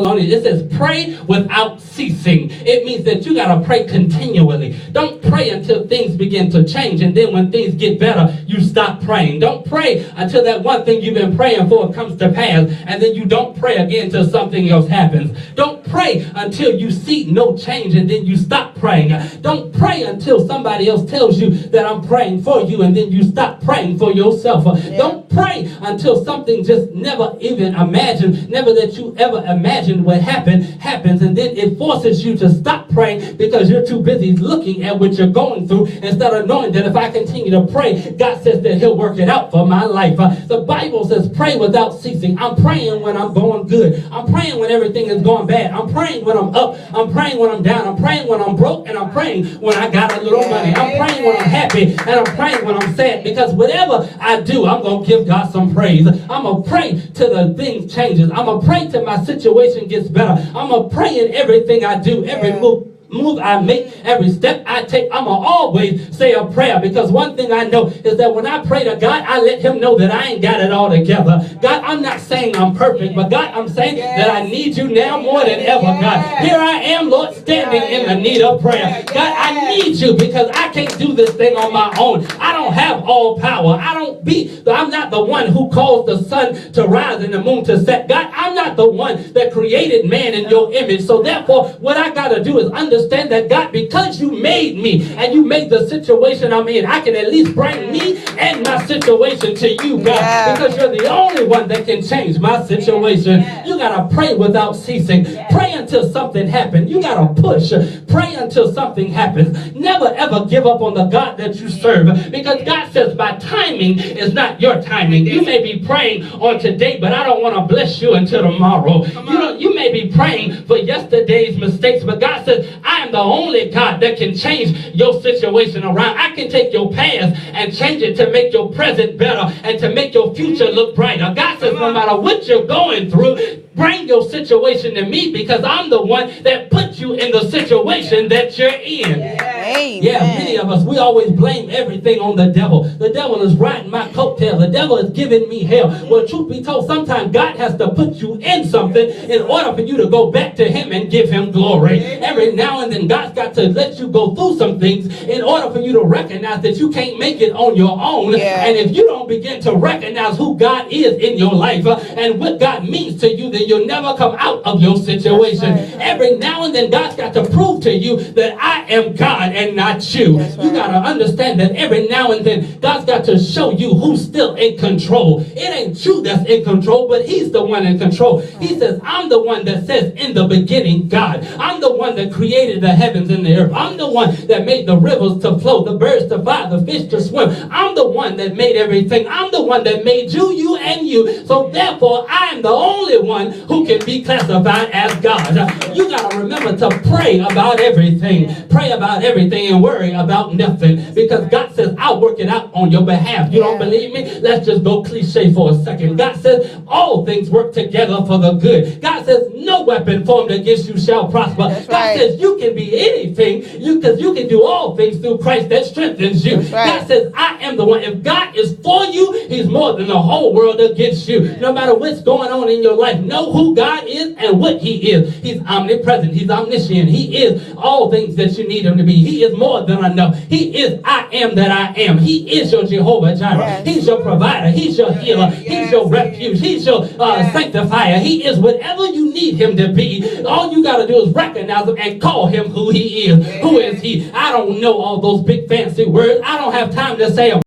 It says pray without ceasing. It means that you got to pray continually. Don't pray until things begin to change, and then when things get better, you stop praying. Don't pray until that one thing you've been praying for comes to pass, and then you don't pray again until something else happens. Don't pray until you see no change, and then you stop praying. Don't pray until somebody else tells you that I'm praying for you, and then you stop praying for yourself. Don't pray until something just never even imagined, never that you ever imagined what happens, and then it forces you to stop praying because you're too busy looking at what you're going through instead of knowing that if I continue to pray, God says that he'll work it out for my life. The Bible says pray without ceasing. I'm praying when I'm going good. I'm praying when everything is going bad. I'm praying when I'm up. I'm praying when I'm down. I'm praying when I'm broke, and I'm praying when I got a little money. I'm praying when I'm happy, and I'm praying when I'm sad, because whatever I do, I'm going to give God some praise. I'm going to pray till the thing changes. I'm going to pray till my situation gets better. I'm going to pray in everything I do, every move I make, every step I take. I'm going to always say a prayer, because one thing I know is that when I pray to God, I let him know that I ain't got it all together. God, I'm not saying I'm perfect, but God, I'm saying that I need you now more than ever, God. Here I am, Lord, standing in the need of prayer. God, I need you because I can't do this thing on my own. I don't have all power. I'm not the one who caused the sun to rise and the moon to set. God, I'm not the one that created man in your image. So therefore, what I got to do is understand that, God, because you made me and you made the situation I'm in, I can at least bring me and my situation to you, God, because you're the only one that can change my situation. You got to pray without ceasing. Pray until something happens. You got to push. Pray until something happens. Never ever give up on the God that you serve, because God says my timing is not your timing. You may be praying on today, but I don't want to bless you until tomorrow. You may be praying for yesterday's mistakes, but God says I am the only God that can change your situation around. I can take your past and change it to make your present better and to make your future look brighter. God says no matter what you're going through, bring your situation to me, because I'm the one that put you in the situation that you're in. Yeah, many of us, we always blame everything on the devil. The devil is riding my coattail. The devil is giving me hell. Well, truth be told, sometimes God has to put you in something in order for you to go back to him and give him glory. Every now and then, God's got to let you go through some things in order for you to recognize that you can't make it on your own. And if you don't begin to recognize who God is in your life and what God means to you, then you'll never come out of your situation. Every now and then, God's got to prove to you that I am God and not you. You got to understand that every now and then, God's got to show you who's still in control. It ain't you that's in control, but he's the one in control. He says, I'm the one that says in the beginning, God. I'm the one that created the heavens and the earth. I'm the one that made the rivers to flow, the birds to fly, the fish to swim. I'm the one that made everything. I'm the one that made you, and you. So therefore, I am the only one who can be classified as God. You got to remember to pray about everything. Pray about everything and worry about nothing, because God says I'll work it out on your behalf. You don't believe me? Let's just go cliche for a second. God says all things work together for the good. God says no weapon formed against you shall prosper. God says you can be anything, because you can do all things through Christ that strengthens you. God says I am the one. If God is for you, he's more than the whole world against you. No matter what's going on in your life, know who God is and what he is. He's omnipresent. He's omniscient. He is all things that you need him to be. He is more than enough. He is I am that I am. He is your Jehovah Jireh. He's your provider. He's your healer. He's your refuge. He's your sanctifier. He is whatever you need him to be. All you got to do is recognize him and call him who he is. Who is he? I don't know all those big fancy words. I don't have time to say them.